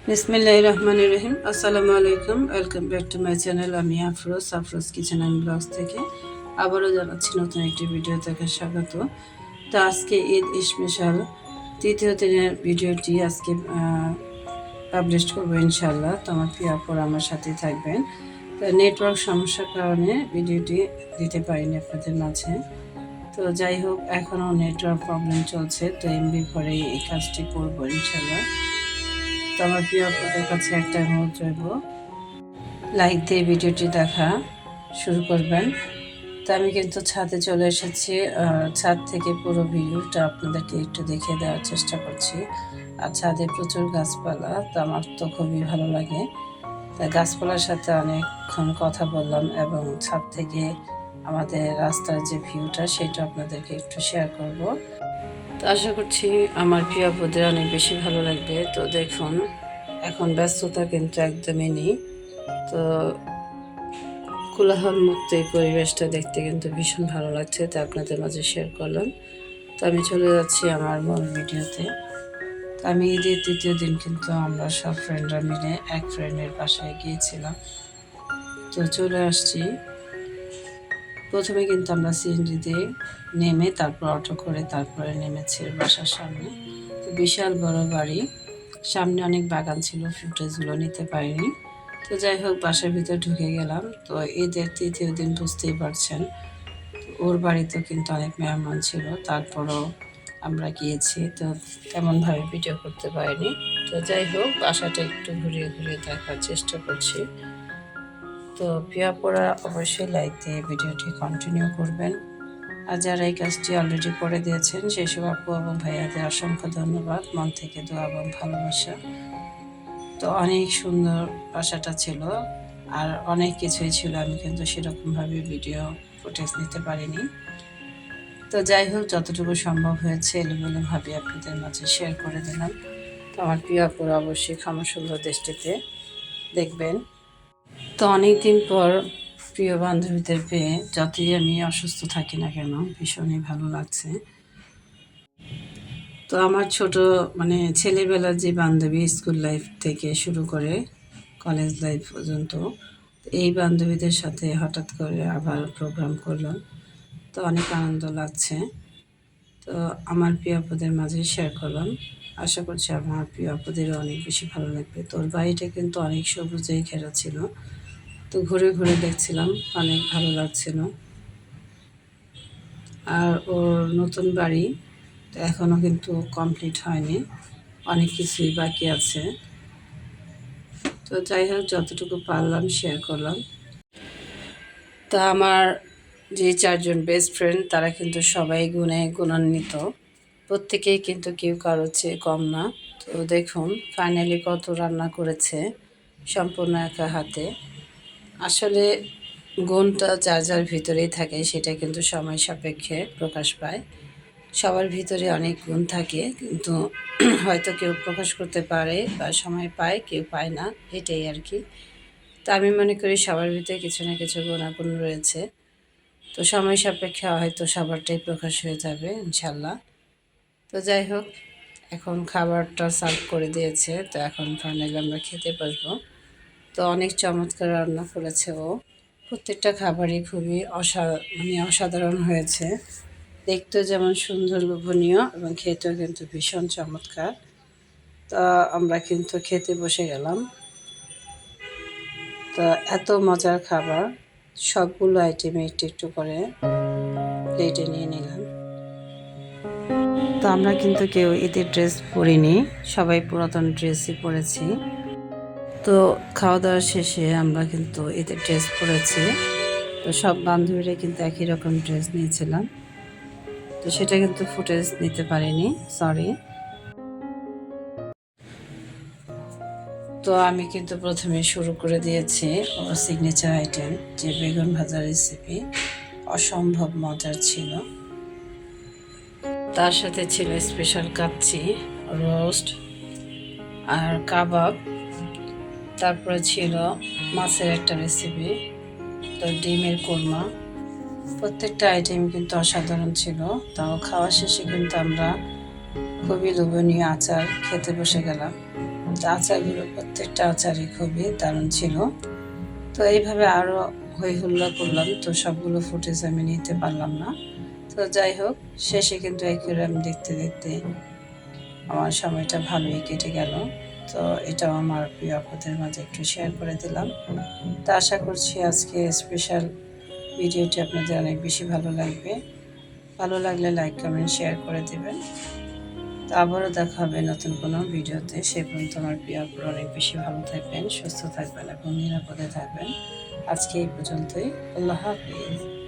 বিসমিল্লাহির রহমানির রহিম। আসসালামু আলাইকুম, welcome back to my channel. আমি আফরোজ কিচেন অ্যান্ড ব্লগস থেকে আবারও জানাচ্ছি নতুন একটি ভিডিও থেকে স্বাগত। তো আজকে ঈদ স্পেশাল তৃতীয় দিনের ভিডিওটি আজকে পাবলিশ করবো ইনশাল্লাহ। তো আমার প্রিয় আপুরা আমার সাথেই থাকবেন। তো নেটওয়ার্ক সমস্যার কারণে ভিডিওটি দিতে পারিনি আপনাদের মাঝে। তো যাই হোক, এখনও নেটওয়ার্ক প্রবলেম চলছে, তো এমবি পরে এই কাজটি করবো ইনশাল্লাহ। তো আমার প্রিয় আপনাদের কাছে একটা অনুরোধ রইব, লাইক দিয়ে ভিডিওটি দেখা শুরু করবেন। তো আমি কিন্তু ছাদে চলে এসেছি, ছাদ থেকে পুরো ভিডিওটা আপনাদেরকে একটু দেখিয়ে দেওয়ার চেষ্টা করছি। আর ছাদে প্রচুর গাছপালা, তো আমার তো খুবই ভালো লাগে। তা গাছপালার সাথে অনেকক্ষণ কথা বললাম এবং ছাদ থেকে আমাদের রাস্তার যে ভিউটা সেটা আপনাদেরকে একটু শেয়ার করব। তো আশা করছি আমার প্রিয় আপুদের অনেক বেশি ভালো লাগবে। তো দেখুন, এখন ব্যস্ততা কিন্তু একদমই নেই। তো কোলাহল মুক্ত এই পরিবেশটা দেখতে কিন্তু ভীষণ ভালো লাগছে, তা আপনাদের মাঝে শেয়ার করলাম। তো আমি চলে যাচ্ছি আমার মূল ভিডিওতে। তো আমি ঈদের তৃতীয় দিন কিন্তু আমরা সব ফ্রেন্ডরা মিলে এক ফ্রেন্ডের বাসায় গিয়েছিলাম। তো চলে আসছি। প্রথমে কিন্তু আমরা সিএনজিতে নেমে তারপর অটো করে তারপরে নেমেছি বাসার সামনে। তো বিশাল বড় বাড়ি, সামনে অনেক বাগান ছিল, ফুটেজগুলো নিতে পারিনি। তো যাই হোক, বাসার ভিতর ঢুকে গেলাম। তো ঈদের তৃতীয় দিন বুঝতেই পারছেন, ওর বাড়িতেও কিন্তু অনেক মেহমান ছিল, তারপরও আমরা গিয়েছি। তো তেমনভাবে ভিডিও করতে পারিনি। তো যাই হোক, বাসাটা একটু ঘুরিয়ে ঘুরিয়ে দেখার চেষ্টা করছি। তো প্রিয় পড়া অবশ্যই লাইক দিয়ে ভিডিওটি কন্টিনিউ করবেন। আর যারা এই কাজটি অলরেডি করে দিয়েছেন সেসব আপু এবং ভাইয়াদের অসংখ্য ধন্যবাদ, মন থেকে দোয়া এবং ভালোবাসা। তো অনেক সুন্দর বাসাটা ছিল, আর অনেক কিছুই ছিল, আমি কিন্তু সেরকমভাবে ভিডিও ফুটেজ নিতে পারিনি। তো যাই হোক, যতটুকু সম্ভব হয়েছে এলোমেলোভাবে আপনাদের মাঝে শেয়ার করে দিলাম। তো আমার প্রিয় আপুরা অবশ্যই ক্ষমা সুন্দর দৃষ্টিতে দেখবেন। তো অনেক দিন পর প্রিয় বান্ধবীদের পেয়ে যতই আমি অসুস্থ থাকি না কেন ভীষণই ভালো লাগছে। তো আমার ছোট ছেলেবেলার যে বান্ধবী, স্কুল লাইফ থেকে শুরু করে কলেজ লাইফ পর্যন্ত, এই বান্ধবীদের সাথে হঠাৎ করে আবার প্রোগ্রাম করলাম। তো অনেক আনন্দ লাগছে। তো আমার প্রিয় আপুদের মাঝে শেয়ার করলাম। আশা করছি আমার প্রিয় আপুদেরও অনেক বেশি ভালো লাগবে। তোর বাড়িটা কিন্তু অনেক সবুজেই ঘেরা ছিল। তো ঘুরে ঘুরে দেখছিলাম, অনেক ভালো লাগছিল। আর ওর নতুন বাড়ি তো এখনও কিন্তু কমপ্লিট হয়নি, অনেক কিছুই বাকি আছে। তো যাই হোক, যতটুকু পারলাম শেয়ার করলাম। তা আমার যে চারজন বেস্ট ফ্রেন্ড তারা কিন্তু সবাই গুণে গুণান্বিত, প্রত্যেকেই কিন্তু কেউ কারো চেয়ে কম না। তো দেখুন ফাইনালি কত রান্না করেছে সম্পূর্ণ একা হাতে। আসলে গুণটা যার যার ভিতরেই থাকে, সেটা কিন্তু সময় সাপেক্ষে প্রকাশ পায়। সবার ভিতরে অনেক গুণ থাকে, কিন্তু হয়তো কেউ প্রকাশ করতে পারে বা সময় পায়, কেউ পায় না, এটাই আর কি। তা আমি মনে করি সবার ভিতরে কিছু না কিছু গুণাগুণ রয়েছে। তো সময় সাপেক্ষে হয়তো সবারটাই প্রকাশ হয়ে যাবে ইনশাল্লাহ। তো যাই হোক, এখন খাবারটা সার্ভ করে দিয়েছে, তো এখন ফাইনালি আমরা খেতে বসবো। তো অনেক চমৎকার রান্না করেছে ও, প্রত্যেকটা খাবারই খুবই অসাধারণ হয়েছে। দেখতেও যেমন সুন্দর লোভনীয় এবং খেতেও কিন্তু ভীষণ চমৎকার। তা আমরা কিন্তু খেতে বসে গেলাম। তো এত মজার খাবার, সবগুলো আইটেমে একটু একটু করে প্লেটে নিয়ে নিলাম। তো আমরা কিন্তু কেউ ঈদের ড্রেস পরিনি, সবাই পুরাতন ড্রেসই পরেছি। তো খাওয়া দাওয়া শেষে আমরা কিন্তু ঈদের ড্রেস পরেছি। তো সব বান্ধবীরা কিন্তু একই রকম ড্রেস নিয়েছিলাম, তো সেটা কিন্তু ফুটেজ নিতে পারিনি, সরি। তো আমি কিন্তু প্রথমে শুরু করে দিয়েছি ওর সিগনেচার আইটেম, যে বেগুন ভাজা রেসিপি, অসম্ভব মজার ছিল। তার সাথে ছিল স্পেশাল কাচ্চি, রোস্ট আর কাবাব। তারপরে ছিল মাছের একটা রেসিপি, তো ডিমের কোরমা। প্রত্যেকটা আইটেম কিন্তু অসাধারণ ছিল। তাও খাওয়া শেষে কিন্তু আমরা খুবই লোভনীয় আচার খেতে বসে গেলাম। তো আচারগুলো প্রত্যেকটা আচারই খুবই দারুণ ছিল। তো এইভাবে আরও হই হুল্লা করলাম, তো সবগুলো ফুটেজ আমি নিতে পারলাম না। তো যাই হোক, শেষে কিন্তু অ্যাকুয়ারিয়াম দেখতে দেখতে আমার সময়টা ভালোই কেটে গেল। তো এটাও আমার প্রিয় আপুদের মাঝে একটু শেয়ার করে দিলাম। তো আশা করছি আজকে স্পেশাল ভিডিওটি আপনাদের অনেক বেশি ভালো লাগবে। ভালো লাগলে লাইক কমেন্ট শেয়ার করে দেবেন। তো আবারও দেখা হবে নতুন কোনো ভিডিওতে। সে পর্যন্ত আমার প্রিয় আপুরা অনেক বেশি ভালো থাকবেন, সুস্থ থাকবেন এবং নিরাপদে থাকবেন। আজকে এই পর্যন্তই। আল্লাহ হাফিজ।